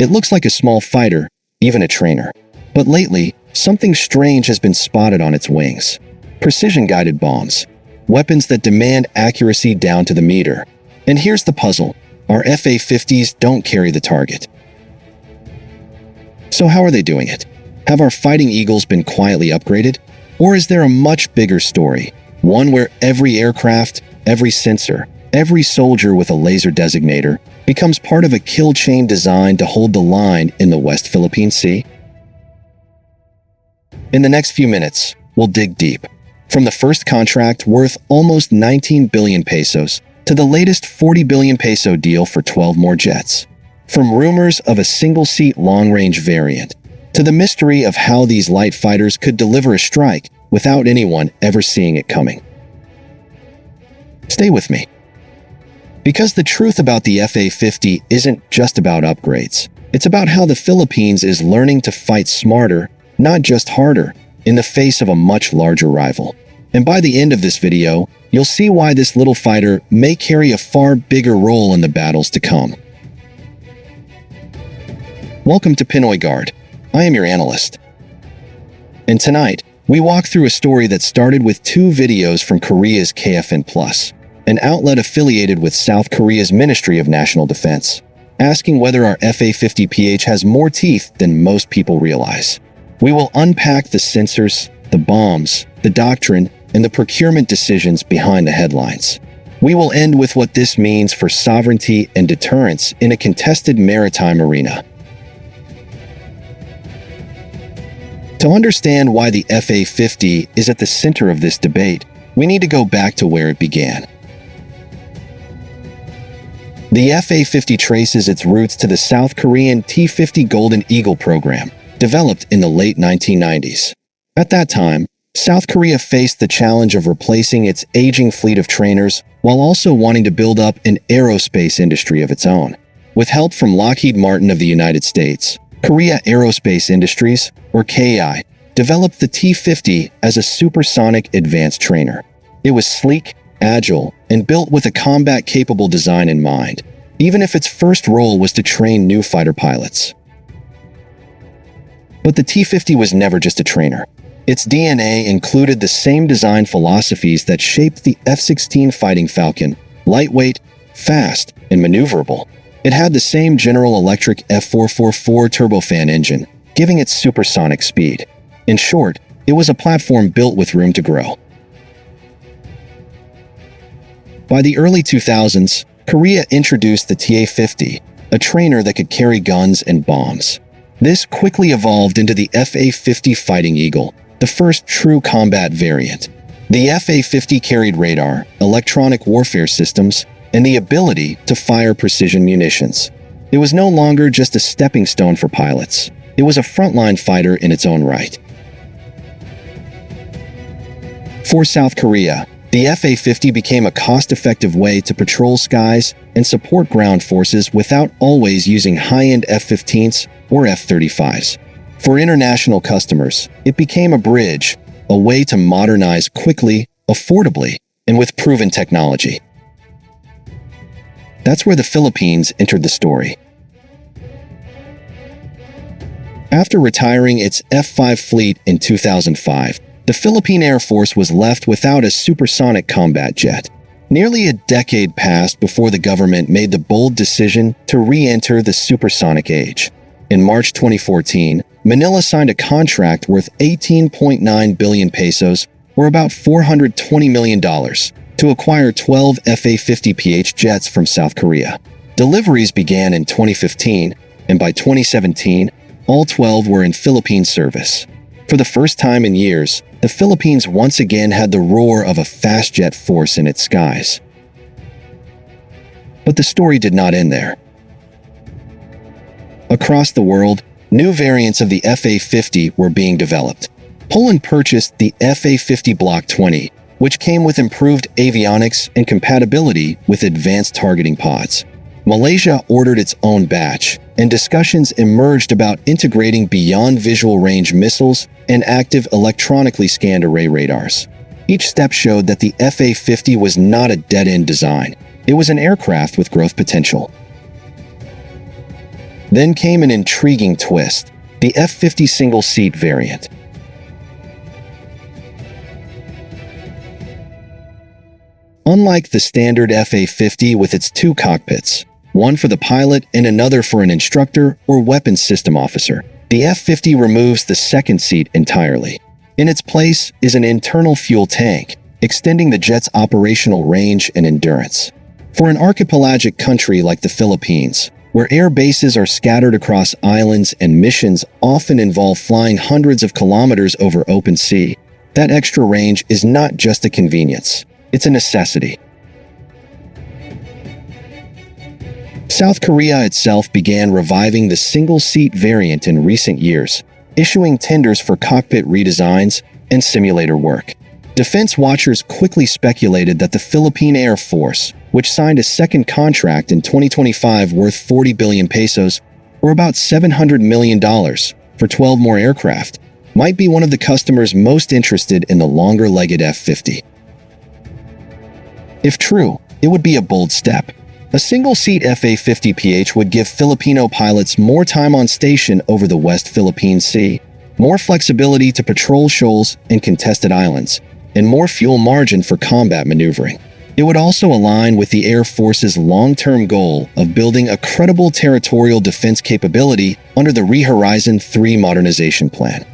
It looks like a small fighter, even a trainer. But lately, something strange has been spotted on its wings. Precision-guided bombs. Weapons that demand accuracy down to the meter. And here's the puzzle. Our FA-50s don't carry the target. So how are they doing it? Have our fighting eagles been quietly upgraded? Or is there a much bigger story? One where every aircraft, every sensor, every soldier with a laser designator becomes part of a kill chain designed to hold the line in the West Philippine Sea? In the next few minutes, we'll dig deep. From the first contract worth almost 19 billion pesos to the latest 40 billion peso deal for 12 more jets. From rumors of a single-seat long-range variant to the mystery of how these light fighters could deliver a strike without anyone ever seeing it coming. Stay with me. Because the truth about the FA-50 isn't just about upgrades. It's about how the Philippines is learning to fight smarter, not just harder, in the face of a much larger rival. And by the end of this video, you'll see why this little fighter may carry a far bigger role in the battles to come. Welcome to Pinoy Guard. I am your analyst. And tonight, we walk through a story that started with 2 videos from Korea's KFN+, an outlet affiliated with South Korea's Ministry of National Defense, asking whether our FA-50PH has more teeth than most people realize. We will unpack the sensors, the bombs, the doctrine, and the procurement decisions behind the headlines. We will end with what this means for sovereignty and deterrence in a contested maritime arena. To understand why the FA-50 is at the center of this debate, we need to go back to where it began. The FA-50 traces its roots to the South Korean T-50 Golden Eagle program, developed in the late 1990s. At that time, South Korea faced the challenge of replacing its aging fleet of trainers while also wanting to build up an aerospace industry of its own. With help from Lockheed Martin of the United States, Korea Aerospace Industries, or KAI, developed the T-50 as a supersonic advanced trainer. It was sleek, agile, and built with a combat-capable design in mind, even if its first role was to train new fighter pilots. But the T-50 was never just a trainer. Its DNA included the same design philosophies that shaped the F-16 Fighting Falcon: lightweight, fast, and maneuverable. It had the same General Electric F444 turbofan engine, giving it supersonic speed. In short, it was a platform built with room to grow. By the early 2000s, Korea introduced the TA-50, a trainer that could carry guns and bombs. This quickly evolved into the FA-50 Fighting Eagle, the first true combat variant. The FA-50 carried radar, electronic warfare systems, and the ability to fire precision munitions. It was no longer just a stepping stone for pilots. It was a frontline fighter in its own right. For South Korea, the FA-50 became a cost-effective way to patrol skies and support ground forces without always using high-end F-15s or F-35s. For international customers, it became a bridge, a way to modernize quickly, affordably, and with proven technology. That's where the Philippines entered the story. After retiring its F-5 fleet in 2005, the Philippine Air Force was left without a supersonic combat jet. Nearly a decade passed before the government made the bold decision to re-enter the supersonic age. In March 2014, Manila signed a contract worth 18.9 billion pesos, or about $420 million, to acquire 12 FA-50PH jets from South Korea. Deliveries began in 2015, and by 2017, all 12 were in Philippine service. For the first time in years, the Philippines once again had the roar of a fast jet force in its skies. But the story did not end there. Across the world, new variants of the FA-50 were being developed. Poland purchased the FA-50 Block 20, which came with improved avionics and compatibility with advanced targeting pods. Malaysia ordered its own batch, and discussions emerged about integrating beyond visual range missiles and active electronically scanned array radars. Each step showed that the FA-50 was not a dead-end design. It was an aircraft with growth potential. Then came an intriguing twist: the F-50 single-seat variant. Unlike the standard FA-50 with its two cockpits, one for the pilot and another for an instructor or weapons system officer, the F-50 removes the second seat entirely. In its place is an internal fuel tank, extending the jet's operational range and endurance. For an archipelagic country like the Philippines, where air bases are scattered across islands and missions often involve flying hundreds of kilometers over open sea, that extra range is not just a convenience. It's a necessity. South Korea itself began reviving the single-seat variant in recent years, issuing tenders for cockpit redesigns and simulator work. Defense watchers quickly speculated that the Philippine Air Force, which signed a second contract in 2025 worth 40 billion pesos, or about $700 million, for 12 more aircraft, might be one of the customers most interested in the longer-legged F-50. If true, it would be a bold step. A single-seat FA-50PH would give Filipino pilots more time on station over the West Philippine Sea, more flexibility to patrol shoals and contested islands, and more fuel margin for combat maneuvering. It would also align with the Air Force's long-term goal of building a credible territorial defense capability under the Horizon 3 modernization plan.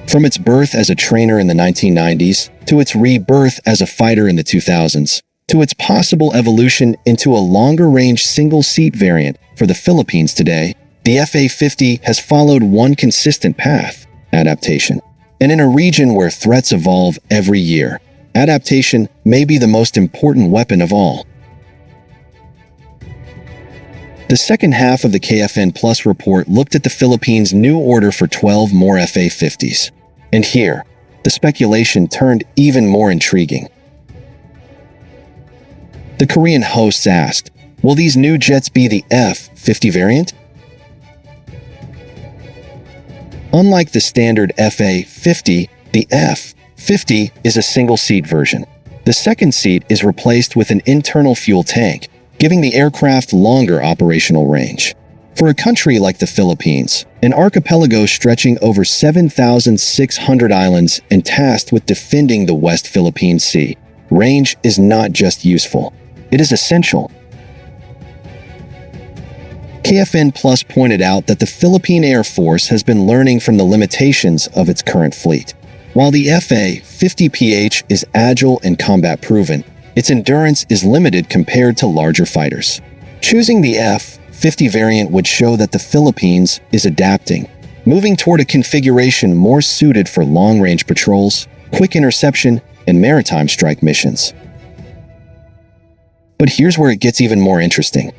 From its birth as a trainer in the 1990s, to its rebirth as a fighter in the 2000s, to its possible evolution into a longer-range single-seat variant for the Philippines today, the FA-50 has followed one consistent path: adaptation. And in a region where threats evolve every year, adaptation may be the most important weapon of all. The second half of the KFN Plus report looked at the Philippines' new order for 12 more FA-50s. And here, the speculation turned even more intriguing. The Korean hosts asked, will these new jets be the F-50 variant? Unlike the standard FA-50, the F-50 is a single-seat version. The second seat is replaced with an internal fuel tank, giving the aircraft longer operational range. For a country like the Philippines, an archipelago stretching over 7,600 islands and tasked with defending the West Philippine Sea, range is not just useful, it is essential. KFN Plus pointed out that the Philippine Air Force has been learning from the limitations of its current fleet. While the FA-50PH is agile and combat-proven, its endurance is limited compared to larger fighters. Choosing the F-50 variant would show that the Philippines is adapting, moving toward a configuration more suited for long-range patrols, quick interception, and maritime strike missions. But here's where it gets even more interesting.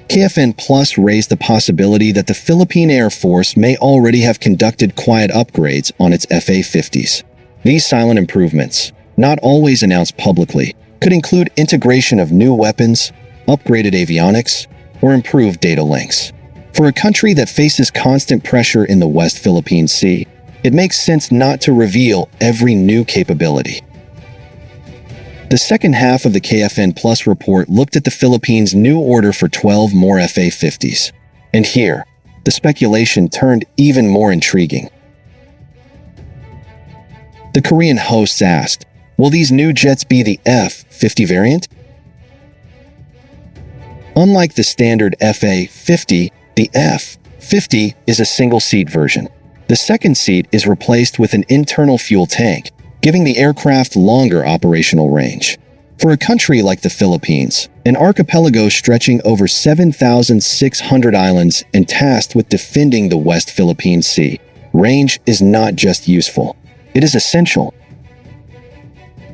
KFN Plus raised the possibility that the Philippine Air Force may already have conducted quiet upgrades on its FA-50s. These silent improvements, not always announced publicly, could include integration of new weapons, upgraded avionics, or improved data links. For a country that faces constant pressure in the West Philippine Sea, it makes sense not to reveal every new capability. The second half of the KFN Plus report looked at the Philippines' new order for 12 more FA-50s. And here, the speculation turned even more intriguing. The Korean hosts asked, will these new jets be the F-50 variant? Unlike the standard FA-50, the F-50 is a single-seat version. The second seat is replaced with an internal fuel tank, giving the aircraft longer operational range. For a country like the Philippines, an archipelago stretching over 7,600 islands and tasked with defending the West Philippine Sea, range is not just useful, it is essential.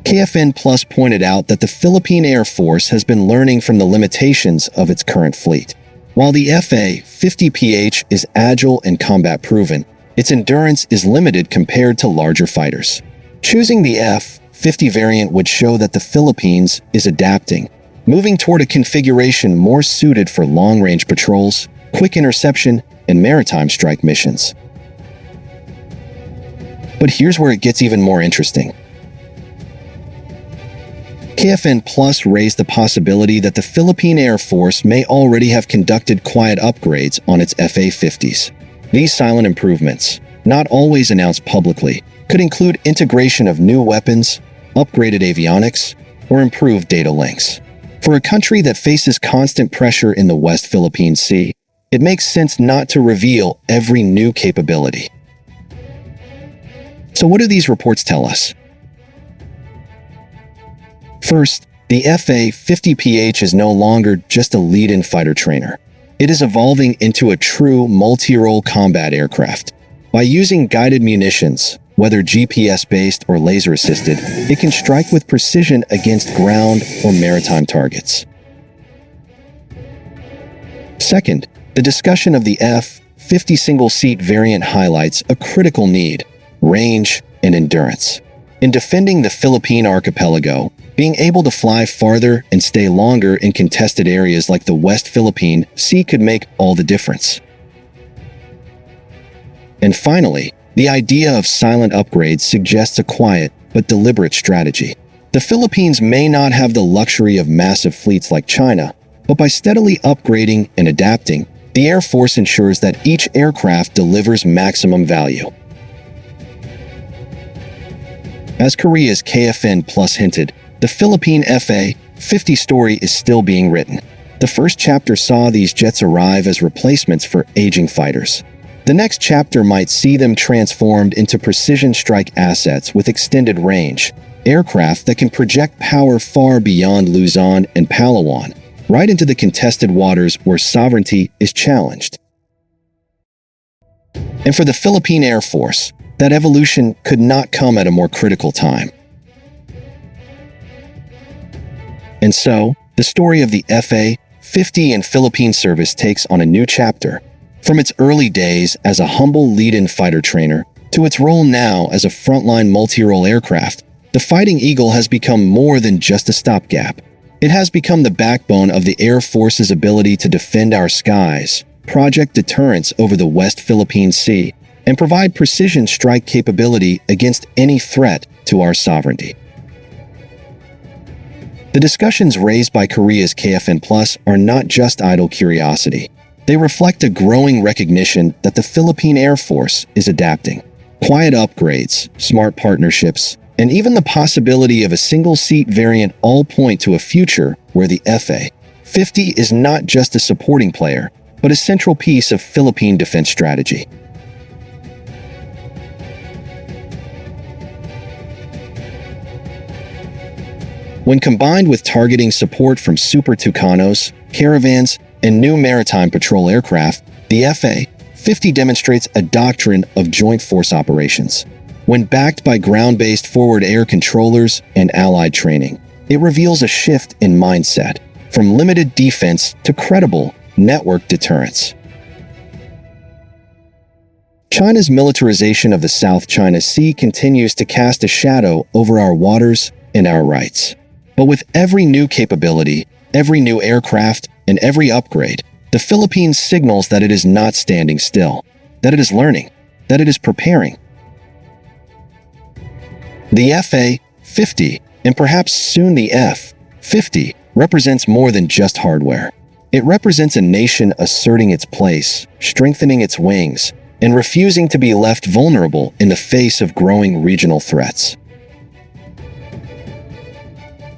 KFN Plus pointed out that the Philippine Air Force has been learning from the limitations of its current fleet. While the FA-50PH is agile and combat-proven, its endurance is limited compared to larger fighters. Choosing the F-50 variant would show that the Philippines is adapting, moving toward a configuration more suited for long-range patrols, quick interception, and maritime strike missions. But here's where it gets even more interesting. KFN Plus raised the possibility that the Philippine Air Force may already have conducted quiet upgrades on its FA-50s. These silent improvements, not always announced publicly, could include integration of new weapons, upgraded avionics, or improved data links. For a country that faces constant pressure in the West Philippine Sea, it makes sense not to reveal every new capability. So what do these reports tell us? First, the FA-50PH is no longer just a lead-in fighter trainer. It is evolving into a true multi-role combat aircraft. By using guided munitions, whether GPS-based or laser-assisted, it can strike with precision against ground or maritime targets. Second, the discussion of the F-50 single-seat variant highlights a critical need: range and endurance. In defending the Philippine archipelago, being able to fly farther and stay longer in contested areas like the West Philippine Sea could make all the difference. And finally, the idea of silent upgrades suggests a quiet but deliberate strategy. The Philippines may not have the luxury of massive fleets like China, but by steadily upgrading and adapting, the Air Force ensures that each aircraft delivers maximum value. As Korea's KFN Plus hinted, the Philippine FA-50 story is still being written. The first chapter saw these jets arrive as replacements for aging fighters. The next chapter might see them transformed into precision strike assets with extended range, aircraft that can project power far beyond Luzon and Palawan, right into the contested waters where sovereignty is challenged. And for the Philippine Air Force, that evolution could not come at a more critical time. And so, the story of the FA-50 and Philippine service takes on a new chapter. From its early days as a humble lead-in fighter trainer to its role now as a frontline multi-role aircraft, the Fighting Eagle has become more than just a stopgap. It has become the backbone of the Air Force's ability to defend our skies, project deterrence over the West Philippine Sea, and provide precision strike capability against any threat to our sovereignty. The discussions raised by Korea's KFN Plus are not just idle curiosity. They reflect a growing recognition that the Philippine Air Force is adapting. Quiet upgrades, smart partnerships, and even the possibility of a single-seat variant all point to a future where the FA-50 is not just a supporting player, but a central piece of Philippine defense strategy. When combined with targeting support from Super Tucanos, Caravans, and new maritime patrol aircraft, the FA-50 demonstrates a doctrine of joint force operations. When backed by ground-based forward air controllers and allied training, it reveals a shift in mindset, from limited defense to credible network deterrence. China's militarization of the South China Sea continues to cast a shadow over our waters and our rights. But with every new capability, every new aircraft, and every upgrade, the Philippines signals that it is not standing still, that it is learning, that it is preparing. The FA-50, and perhaps soon the F-50, represents more than just hardware. It represents a nation asserting its place, strengthening its wings, and refusing to be left vulnerable in the face of growing regional threats.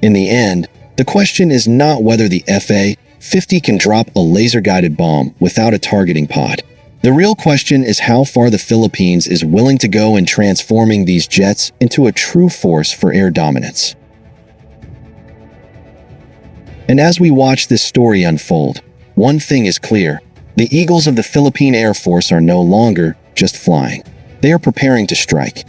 In the end, the question is not whether the FA-50 can drop a laser-guided bomb without a targeting pod. The real question is how far the Philippines is willing to go in transforming these jets into a true force for air dominance. And as we watch this story unfold, one thing is clear: the Eagles of the Philippine Air Force are no longer just flying. They are preparing to strike.